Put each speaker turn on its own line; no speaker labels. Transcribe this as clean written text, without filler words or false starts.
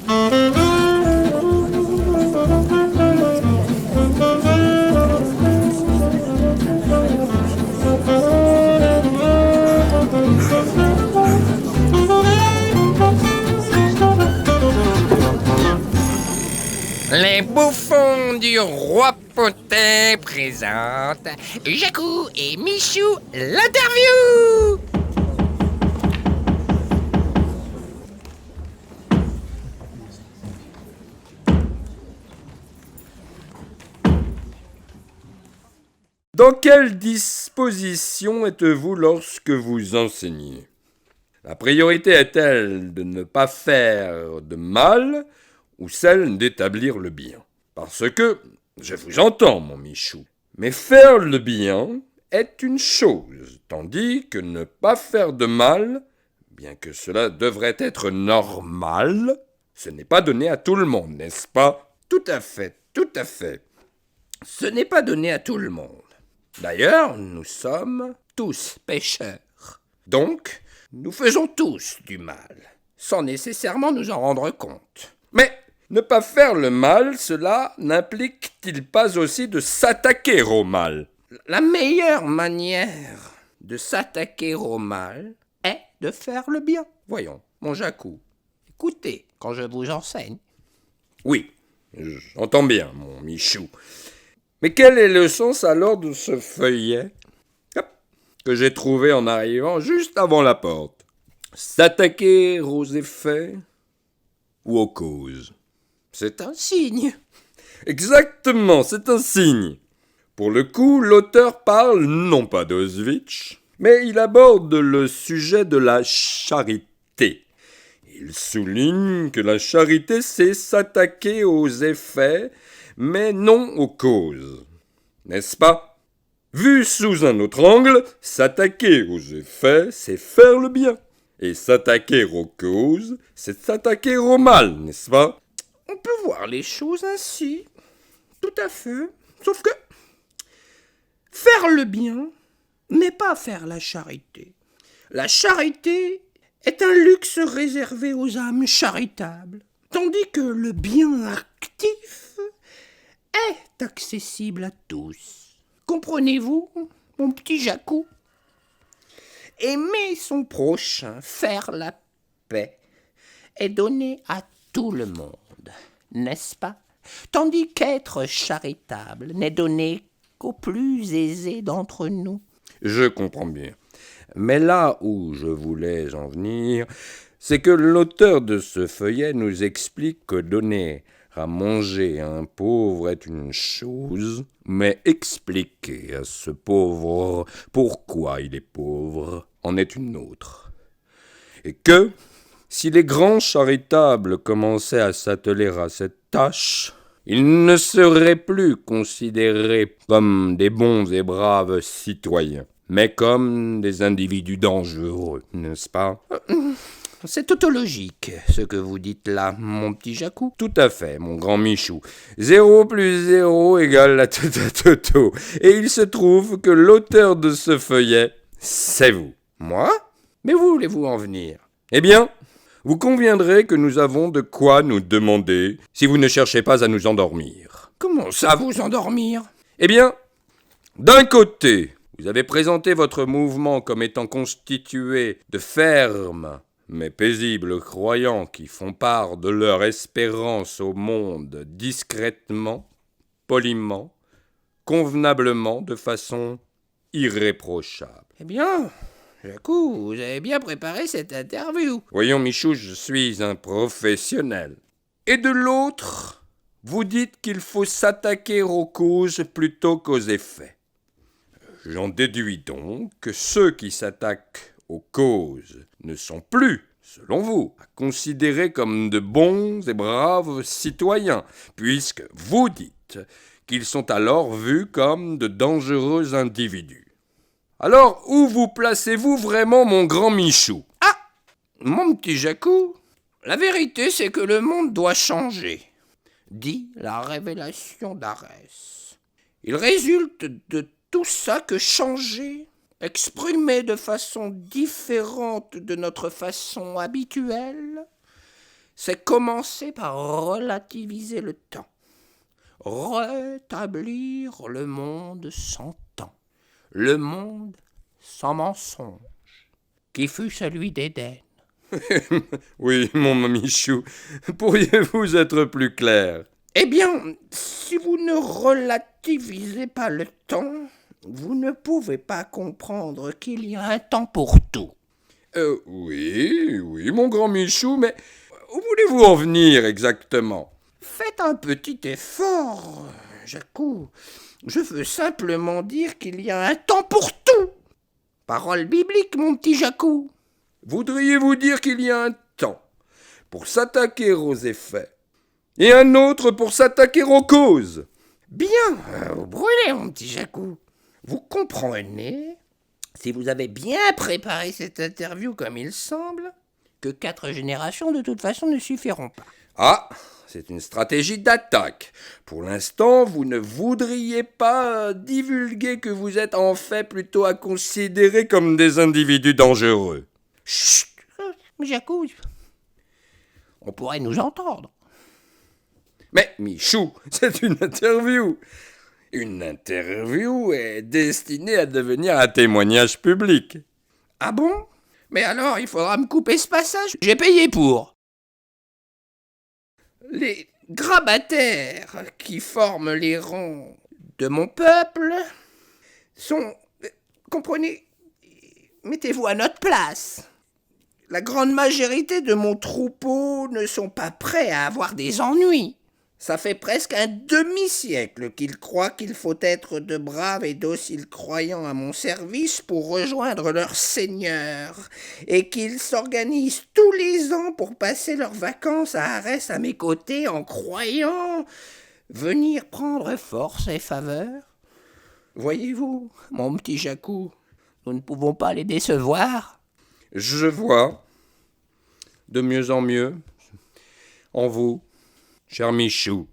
Les bouffons du roi Potet présentent Jacou et Michou l'interview.
Dans quelle disposition êtes-vous lorsque vous enseignez ? La priorité est-elle de ne pas faire de mal ou celle d'établir le bien ? Parce que, je vous entends, mon Michou, mais faire le bien est une chose, tandis que ne pas faire de mal, bien que cela devrait être normal, ce n'est pas donné à tout le monde, n'est-ce pas ?
Tout à fait. Ce n'est pas donné à tout le monde. D'ailleurs, nous sommes tous pécheurs. Donc, nous faisons tous du mal, sans nécessairement nous en rendre compte.
Mais ne pas faire le mal, cela n'implique-t-il pas aussi de s'attaquer au mal ?
La meilleure manière de s'attaquer au mal est de faire le bien. Voyons, mon Jacou, écoutez quand je vous enseigne.
Oui, j'entends bien, mon Michou. Mais quel est le sens alors de ce feuillet que j'ai trouvé en arrivant juste avant la porte ? S'attaquer aux effets ou aux causes ?
C'est un signe.
Exactement, c'est un signe. Pour le coup, l'auteur parle non pas d'Auschwitz, mais il aborde le sujet de la charité. Il souligne que la charité, c'est s'attaquer aux effets, mais non aux causes. N'est-ce pas ? Vu sous un autre angle, s'attaquer aux effets, c'est faire le bien. Et s'attaquer aux causes, c'est s'attaquer au mal, n'est-ce pas ?
On peut voir les choses ainsi. Tout à fait. Sauf que faire le bien n'est pas faire la charité. La charité est un luxe réservé aux âmes charitables, tandis que le bien actif est accessible à tous. Comprenez-vous, mon petit Jacou ? Aimer son prochain, faire la paix, est donné à tout le monde, n'est-ce pas ? Tandis qu'être charitable n'est donné qu'aux plus aisés d'entre nous.
Je comprends bien. Mais là où je voulais en venir, c'est que l'auteur de ce feuillet nous explique que donner à manger à un pauvre est une chose, mais expliquer à ce pauvre pourquoi il est pauvre en est une autre. Et que, si les grands charitables commençaient à s'atteler à cette tâche, ils ne seraient plus considérés comme des bons et braves citoyens, mais comme des individus dangereux, n'est-ce pas ?
C'est tautologique, ce que vous dites là, mon petit Jacou.
Tout à fait, mon grand Michou. 0 plus 0 égale la toto. Et il se trouve que l'auteur de ce feuillet, c'est vous.
Moi ? Mais où voulez-vous en venir ?
Eh bien, vous conviendrez que nous avons de quoi nous demander si vous ne cherchez pas à nous endormir.
Comment ça, vous endormir ?
Eh bien, d'un côté, vous avez présenté votre mouvement comme étant constitué de fermes mais paisibles croyants qui font part de leur espérance au monde discrètement, poliment, convenablement, de façon irréprochable.
Eh bien, Jacou, vous avez bien préparé cette interview.
Voyons, Michou, je suis un professionnel. Et de l'autre, vous dites qu'il faut s'attaquer aux causes plutôt qu'aux effets. J'en déduis donc que ceux qui s'attaquent aux causes ne sont plus, selon vous, à considérer comme de bons et braves citoyens, puisque vous dites qu'ils sont alors vus comme de dangereux individus. Alors, où vous placez-vous vraiment, mon grand Michou ?
Ah, mon petit Jacou, la vérité c'est que le monde doit changer, dit la révélation d'Arès. Il résulte de tout ça que changer, exprimer de façon différente de notre façon habituelle, c'est commencer par relativiser le temps. Rétablir le monde sans temps. Le monde sans mensonge, qui fut celui d'Éden.
Oui, mon Michou, pourriez-vous être plus clair?
Eh bien, si vous ne relativisez pas le temps, vous ne pouvez pas comprendre qu'il y a un temps pour tout.
Oui, mon grand Michou, mais où voulez-vous en venir exactement?
Faites un petit effort, Jacou. Je veux simplement dire qu'il y a un temps pour tout. Parole biblique, mon petit Jacou.
Voudriez-vous dire qu'il y a un temps pour s'attaquer aux effets et un autre pour s'attaquer aux causes?
Bien, vous brûlez, mon petit Jacou. Vous comprenez, si vous avez bien préparé cette interview comme il semble, que 4 générations de toute façon ne suffiront pas.
Ah, c'est une stratégie d'attaque. Pour l'instant, vous ne voudriez pas divulguer que vous êtes en fait plutôt à considérer comme des individus dangereux.
Chut, Jacou, on pourrait nous entendre.
Mais, Michou, c'est une interview. Une interview est destinée à devenir un témoignage public.
Ah bon? Mais alors, il faudra me couper ce passage. J'ai payé pour. Les grabataires qui forment les rangs de mon peuple sont... Comprenez, mettez-vous à notre place. La grande majorité de mon troupeau ne sont pas prêts à avoir des ennuis. Ça fait presque un demi-siècle qu'ils croient qu'il faut être de braves et dociles croyants à mon service pour rejoindre leur seigneur, et qu'ils s'organisent tous les ans pour passer leurs vacances à Arès à mes côtés en croyant venir prendre force et faveur. Voyez-vous, mon petit Jacou, nous ne pouvons pas les décevoir.
Je vois, de mieux en mieux, en vous, cher Michou.